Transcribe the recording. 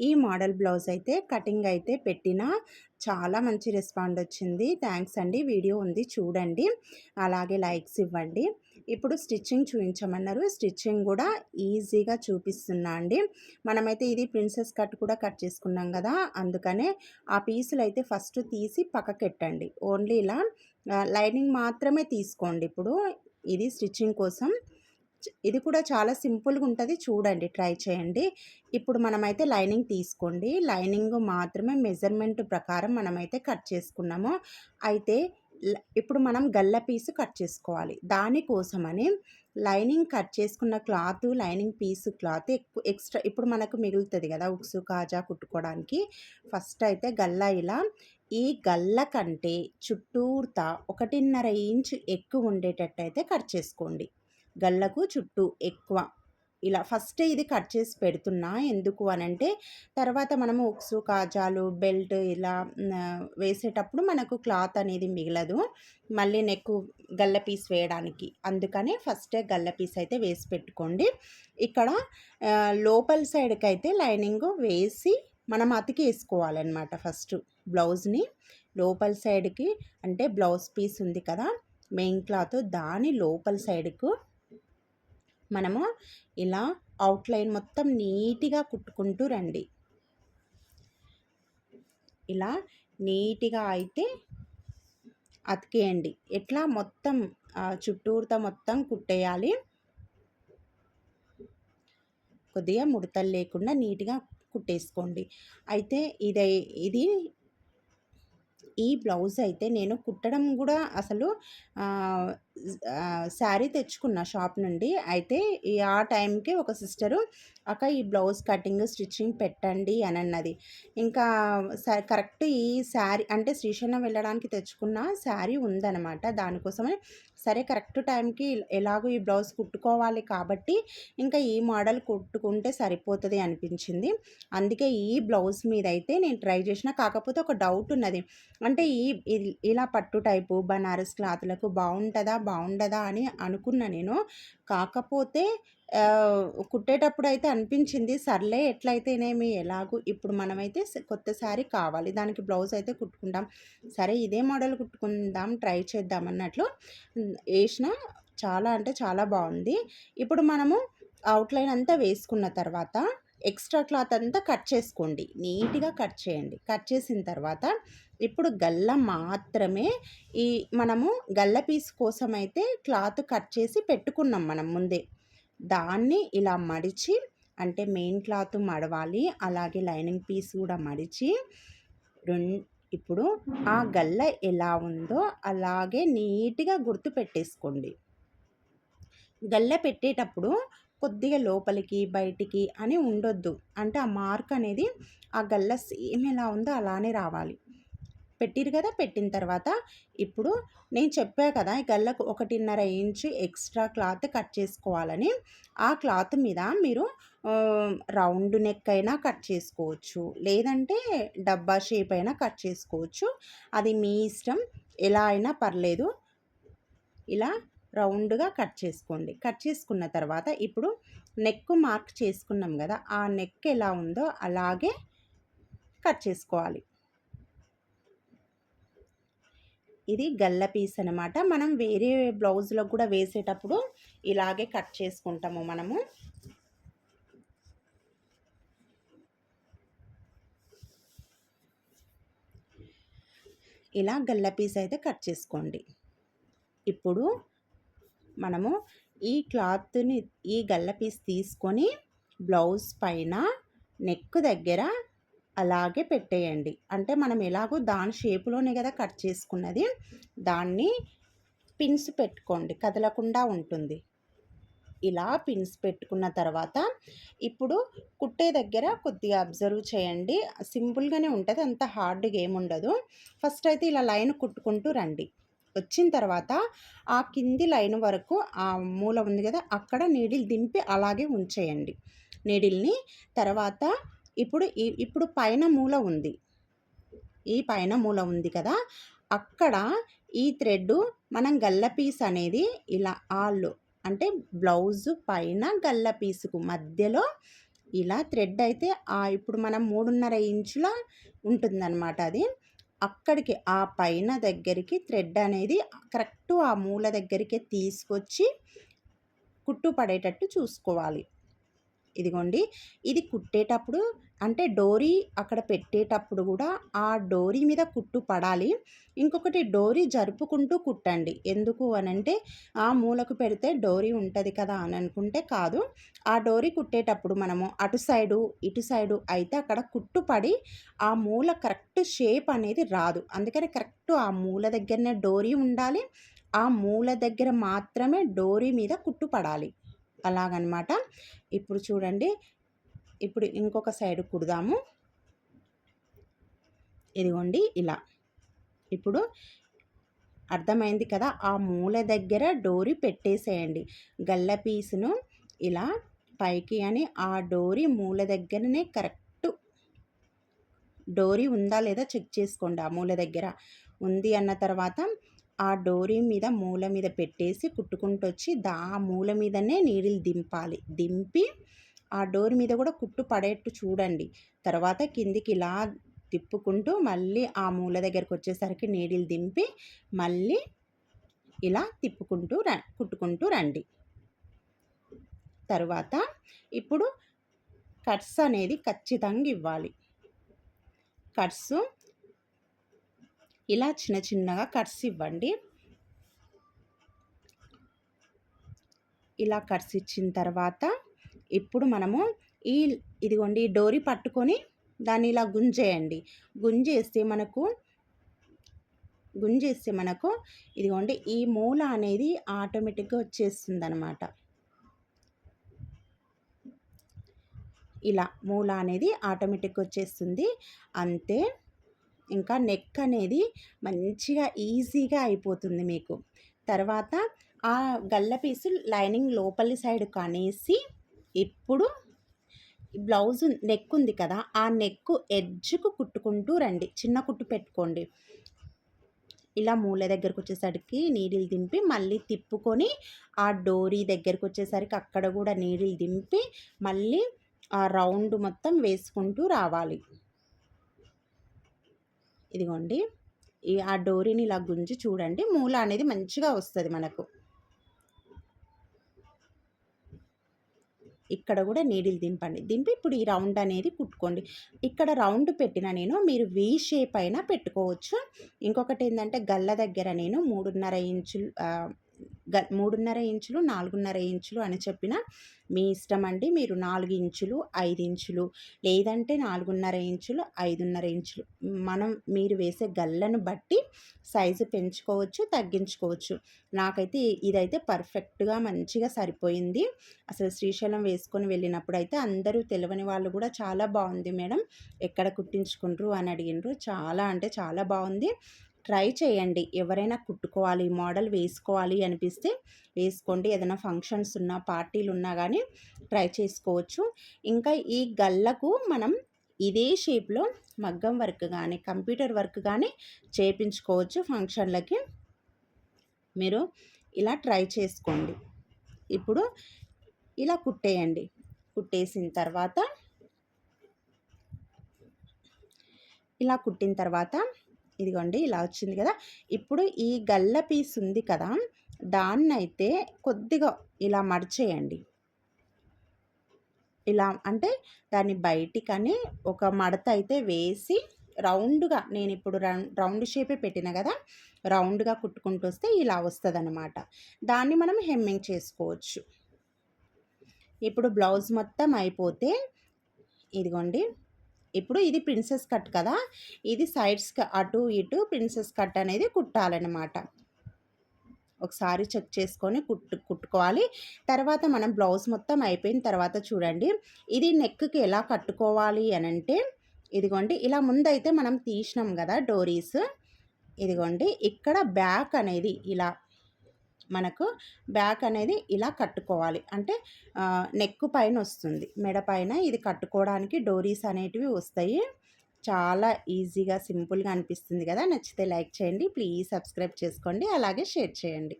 ఈ model blouse అయితే cutting అయితే పెట్టినా చాలా మంచి రెస్పాండ్ వచ్చింది. థ్యాంక్స్ అండి. వీడియో ఉంది చూడండి. అలాగే లైక్స్ ఇవ్వండి. ఇప్పుడు స్టిచ్చింగ్ చూపించమన్నారు. స్టిచ్చింగ్ కూడా ఈజీగా చూపిస్తున్నా అండి. మనమైతే ఇది ప్రిన్సెస్ కట్ కూడా కట్ చేసుకున్నాం కదా, అందుకనే ఆ పీసులు అయితే ఫస్ట్ తీసి పక్కకెట్టండి. ఓన్లీ ఇలా లైనింగ్ మాత్రమే తీసుకోండి. ఇప్పుడు ఇది స్టిచ్చింగ్ కోసం. ఇది కూడా చాలా సింపుల్గా ఉంటుంది, చూడండి, ట్రై చేయండి. ఇప్పుడు మనమైతే లైనింగ్ తీసుకోండి. లైనింగ్ మాత్రమే మెజర్మెంట్ ప్రకారం మనమైతే కట్ చేసుకున్నాము. అయితే ఇప్పుడు మనం గల్ల పీసు కట్ చేసుకోవాలి. దానికోసమని లైనింగ్ కట్ చేసుకున్న క్లాత్, లైనింగ్ పీసు క్లాత్ ఎక్స్ట్రా ఇప్పుడు మనకు మిగులుతుంది కదా ఉక్సు కాజా కుట్టుకోవడానికి. ఫస్ట్ అయితే గల్ల ఇలా ఈ గల్ల కంటే చుట్టూర్తా 1.5 ఇంచ్ ఎక్కువ ఉండేటట్టయితే కట్ చేసుకోండి. గల్లకు చుట్టూ ఎక్కువ ఇలా ఫస్ట్ ఇది కట్ చేసి పెడుతున్నా. ఎందుకు అనంటే తర్వాత మనము ఉక్సు కాజాలు బెల్ట్ ఇలా వేసేటప్పుడు మనకు క్లాత్ అనేది మిగలదు మళ్ళీ నెక్కు గల్ల పీస్ వేయడానికి. అందుకని ఫస్టే గల్ల పీస్ అయితే వేసి పెట్టుకోండి. ఇక్కడ లోపల సైడ్కి అయితే లైనింగ్ వేసి మనం అతికేసుకోవాలన్నమాట. ఫస్ట్ బ్లౌజ్ని లోపల సైడ్కి అంటే బ్లౌజ్ పీస్ ఉంది కదా మెయిన్ క్లాత్, దాని లోపల సైడ్కు మనము ఇలా అవుట్లైన్ మొత్తం నీట్గా కుట్టుకుంటూ రండి. ఇలా నీట్గా అయితే అతికేయండి. ఎట్లా మొత్తం చుట్టూరుతో మొత్తం కుట్టేయాలి. కొద్దిగా ముడతలు లేకుండా నీట్గా కుట్టేసుకోండి. అయితే ఇది ఈ బ్లౌజ్ అయితే నేను కుట్టడం కూడా అసలు శారీ తెచ్చుకున్న షాప్ నుండి. అయితే ఆ టైంకి ఒక సిస్టరు అక్క ఈ బ్లౌజ్ కటింగ్ స్టిచ్చింగ్ పెట్టండి అని అన్నది. ఇంకా కరెక్ట్ ఈ శారీ అంటే శ్రీశైలం వెళ్ళడానికి తెచ్చుకున్న శారీ ఉందన్నమాట. దానికోసమని సరే కరెక్ట్ టైంకి ఎలాగో ఈ బ్లౌజ్ కుట్టుకోవాలి కాబట్టి ఇంకా ఈ మోడల్ కుట్టుకుంటే సరిపోతుంది అనిపించింది. అందుకే ఈ బ్లౌజ్ మీద అయితే నేను ట్రై చేసిన. కాకపోతే ఒక డౌట్ ఉన్నది, అంటే ఇలా పట్టు టైపు బనారస్ క్లాత్లకు బాగుండదా అని అనుకున్నా నేను. కాకపోతే కుట్టేటప్పుడు అయితే అనిపించింది సర్లే ఎట్లయితేనేమి, ఎలాగూ ఇప్పుడు మనమైతే కొత్త శారీ కావాలి, దానికి బ్లౌజ్ అయితే కుట్టుకుందాం, సరే ఇదే మోడల్ కుట్టుకుందాం ట్రై చేద్దాం అన్నట్లు వేసిన. చాలా అంటే చాలా బాగుంది. ఇప్పుడు మనము అవుట్లైన్ అంతా వేసుకున్న తర్వాత ఎక్స్ట్రా క్లాత్ అంతా కట్ చేసుకోండి. నీట్గా కట్ చేయండి. కట్ చేసిన తర్వాత ఇప్పుడు గల్ల మాత్రమే ఈ మనము గల్ల పీస్ కోసం అయితే క్లాత్ కట్ చేసి పెట్టుకున్నాం మనం ముందే. దాన్ని ఇలా మడిచి, అంటే మెయిన్ క్లాత్ మడవాలి, అలాగే లైనింగ్ పీస్ కూడా మడిచి ఇప్పుడు ఆ గల్ల ఎలా ఉందో అలాగే నీట్గా గుర్తు పెట్టేసుకోండి. గల్ల పెట్టేటప్పుడు కొద్దిగా లోపలికి బయటికి అని ఉండొద్దు. అంటే ఆ మార్క్ అనేది ఆ గల్ల సేమ్ ఎలా ఉందో అలానే రావాలి. పెట్టిరు కదా, పెట్టిన తర్వాత ఇప్పుడు నేను చెప్పా కదా ఈ గల్లకు 1.5 ఇంచు ఎక్స్ట్రా క్లాత్ కట్ చేసుకోవాలని. ఆ క్లాత్ మీద మీరు రౌండ్ నెక్ అయినా కట్ చేసుకోవచ్చు, లేదంటే డబ్బా షేప్ అయినా కట్ చేసుకోవచ్చు. అది మీ ఇష్టం, ఎలా అయినా పర్లేదు. ఇలా రౌండ్గా కట్ చేసుకోండి. కట్ చేసుకున్న తర్వాత ఇప్పుడు నెక్ మార్క్ చేసుకున్నాం కదా, ఆ నెక్ ఎలా ఉందో అలాగే కట్ చేసుకోవాలి. ఇది గల్ల పీస్ అనమాట. మనం వేరే బ్లౌజ్లో కూడా వేసేటప్పుడు ఇలాగే కట్ చేసుకుంటాము మనము. ఇలా గల్ల పీస్ అయితే కట్ చేసుకోండి. ఇప్పుడు మనము ఈ క్లాత్ని ఈ గల్ల పీస్ తీసుకొని బ్లౌజ్ పైన నెక్ దగ్గర అలాగే పెట్టేయండి. అంటే మనం ఎలాగో దాని షేపులోనే కదా కట్ చేసుకున్నది, దాన్ని పిన్స్ పెట్టుకోండి, కదలకుండా ఉంటుంది. ఇలా పిన్స్ పెట్టుకున్న తర్వాత ఇప్పుడు కుట్టే దగ్గర కొద్దిగా అబ్జర్వ్ చేయండి. సింపుల్గానే ఉంటుంది, అంత హార్డ్గా ఏముండదు. ఫస్ట్ అయితే ఇలా లైన్ కుట్టుకుంటూ రండి. వచ్చిన తర్వాత ఆ కింది లైన్ వరకు ఆ మూల ఉంది కదా, అక్కడ నీడిల్ దింపి అలాగే ఉంచేయండి నీడిల్ని. తర్వాత ఇప్పుడు పైన మూల ఉంది, ఈ పైన మూల ఉంది కదా, అక్కడ ఈ థ్రెడ్ మనం గల్ల పీస్ అనేది ఇలా అంటే బ్లౌజు పైన గల్ల పీసుకు మధ్యలో ఇలా థ్రెడ్ అయితే ఇప్పుడు మనం 3.5 ఇంచుల ఉంటుందన్నమాట అది. అక్కడికి ఆ పైన దగ్గరికి థ్రెడ్ అనేది కరెక్ట్ ఆ మూల దగ్గరికే తీసుకొచ్చి కుట్టు పడేటట్టు చూసుకోవాలి. ఇదిగోండి. ఇది కుట్టేటప్పుడు అంటే డోరీ అక్కడ పెట్టేటప్పుడు గూడా ఆ డోరీ మీద కుట్టు పడాలి. ఇంకొకటి డోరీ జరుపుకుంటూ కుట్టండి. ఎందుకు అనంటే ఆ మూలకు పెడితే డోరీ ఉంటది కదా అని అనుకుంటే కాదు. ఆ డోరీ కుట్టేటప్పుడు మనము అటు సైడు, ఇటు సైడు అయితే అక్కడ కుట్టు పడి ఆ మూల కరెక్ట్ షేప్ అనేది రాదు. అందుకని కరెక్ట్ ఆ మూల దగ్గరనే డోరీ ఉండాలి. ఆ మూల దగ్గర మాత్రమే డోరీ మీద కుట్టు పడాలి. అలాగనమాట. ఇప్పుడు చూడండి. ఇప్పుడు ఇంకొక సైడ్ కుడదాము. ఇదిగోండి ఇలా. ఇప్పుడు అర్థమైంది కదా! ఆ మూల దగ్గర డోరీ పెట్టేసేయండి. గల్ల పీసును ఇలా పైకి అని ఆ డోరీ మూల దగ్గరనే కరెక్ట్ డోరీ ఉందా లేదా చెక్ చేసుకోండి. ఆ మూల దగ్గర ఉంది అన్న తర్వాత ఆ డోరీ మీద మూల మీద పెట్టేసి కుట్టుకుంటూ వచ్చి ఆ మూల మీదనే నీడిల్ దింపాలి. దింపి ఆ డోర్ మీద కూడా కుట్టు పడేట్టు చూడండి. తర్వాత కిందికి ఇలా తిప్పుకుంటూ మళ్ళీ ఆ మూల దగ్గరకు వచ్చేసరికి నీడిల్ దింపి మళ్ళీ ఇలా తిప్పుకుంటూ కుట్టుకుంటూ రండి. తర్వాత ఇప్పుడు కట్స్ అనేది ఖచ్చితంగా ఇవ్వాలి. కట్స్ ఇలా చిన్న చిన్నగా కట్స్ ఇవ్వండి. ఇలా కట్స్ ఇచ్చిన తర్వాత ఇప్పుడు మనము ఇదిగోండి ఈ డోరీ పట్టుకొని దాన్ని ఇలా గుంజేయండి. గుంజేస్తే మనకు ఇదిగోండి ఈ మూల అనేది ఆటోమేటిక్గా వచ్చేస్తుందన్నమాట. ఇలా మూల అనేది ఆటోమేటిక్గా వచ్చేస్తుంది. అంతే. ఇంకా నెక్ అనేది మంచిగా ఈజీగా అయిపోతుంది మీకు. తర్వాత ఆ గల్ల పీసు లైనింగ్ లోపలి సైడ్ కనేసి ఇప్పుడు బ్లౌజ్ నెక్ ఉంది కదా! ఆ నెక్ ఎడ్జ్‌కు కుట్టుకుంటూ రండి. చిన్న కుట్టు పెట్టుకోండి. ఇలా మూల దగ్గరకు వచ్చేసరికి నీడిల్ దింపి మళ్ళీ తిప్పుకొని ఆ డోరీ దగ్గరకు వచ్చేసరికి అక్కడ కూడా నీడిల్ దింపి మళ్ళీ ఆ రౌండ్ మొత్తం వేసుకుంటూ రావాలి. ఇదిగోండి. ఆ డోరీని ఇలా గుంజి చూడండి. మూల అనేది మంచిగా వస్తది మనకు. ఇక్కడ కూడా నీడిల్ దింపండి. దింపి ఇప్పుడు ఈ రౌండ్ అనేది కుట్టుకోండి. ఇక్కడ రౌండ్ పెట్టిన మీరు వీ షేప్ అయినా పెట్టుకోవచ్చు. ఇంకొకటి ఏంటంటే గల్ల దగ్గర నేను 3.5 ఇంచులు 3.5 ఇంచులు, 4.5 ఇంచులు అని చెప్పిన మీ ఇష్టం అండి. మీరు 4 ఇంచులు, 5 ఇంచులు లేదంటే 4.5 ఇంచులు, 5.5 ఇంచులు మీరు వేసే గల్లను బట్టి సైజు పెంచుకోవచ్చు, తగ్గించుకోవచ్చు. నాకైతే ఇదైతే పర్ఫెక్ట్‌గా మంచిగా సరిపోయింది. అసలు శ్రీశైలం వేసుకొని వెళ్ళినప్పుడు అయితే అందరూ తెలవని వాళ్ళు కూడా చాలా బాగుంది మేడం, ఎక్కడ కుట్టించుకుండ్రు అని అడిగినరు. చాలా అంటే చాలా బాగుంది. ట్రై చేయండి. ఎవరైనా కుట్టుకోవాలి, మోడల్ వేసుకోవాలి అనిపిస్తే వేసుకోండి. ఏదైనా ఫంక్షన్స్ ఉన్నా, పార్టీలు ఉన్నా కానీ ట్రై చేసుకోవచ్చు. ఇంకా ఈ గల్లకు మనం ఇదే షేప్లో మగ్గం వర్క్ కానీ, కంప్యూటర్ వర్క్ కానీ చేయించుకోవచ్చు ఫంక్షన్లకి. మీరు ఇలా ట్రై చేసుకోండి. ఇప్పుడు ఇలా కుట్టేయండి. కుట్టేసిన తర్వాత ఇలా కుట్టిన తర్వాత ఇదిగోండి ఇలా వచ్చింది కదా! ఇప్పుడు ఈ గల్ల పీస్ ఉంది కదా! దాన్నైతే కొద్దిగా ఇలా మడిచేయండి. ఇలా అంటే దాన్ని బయటికని ఒక మడత అయితే వేసి రౌండ్‌గా నేనిప్పుడు రౌండ్ షేపే పెట్టిన కదా! రౌండ్‌గా కుట్టుకుంటూ వస్తే ఇలా వస్తదనమాట. దాన్ని మనం హెమ్మింగ్ చేసుకోవచ్చు. ఇప్పుడు బ్లౌజ్ మొత్తం అయిపోతే ఇదిగోండి. ఇప్పుడు ఇది ప్రిన్సెస్ కట్ కదా! ఇది సైడ్స్‌కి అటు ఇటు ప్రిన్సెస్ కట్ అనేది కుట్టాలనమాట. ఒకసారి చెక్ చేసుకొని కుట్టుకోవాలి. తర్వాత మనం బ్లౌజ్ మొత్తం అయిపోయిన తర్వాత చూడండి, ఇది నెక్‌కి ఎలా కట్టుకోవాలి అనంటే ఇదిగోండి ఇలా ముందైతే మనం తీసినాం కదా డోరీస్. ఇదిగోండి ఇక్కడ బ్యాక్ అనేది ఇలా మనకు బ్యాక్ అనేది ఇలా కట్టుకోవాలి. అంటే నెక్ పైన వస్తుంది. మెడ పైన ఇది కట్టుకోవడానికి డోరీస్ అనేటివి వస్తాయి. చాలా ఈజీగా సింపుల్‌గా అనిపిస్తుంది కదా! నచ్చితే లైక్ చేయండి. ప్లీజ్ సబ్స్క్రైబ్ చేసుకోండి. అలాగే షేర్ చేయండి.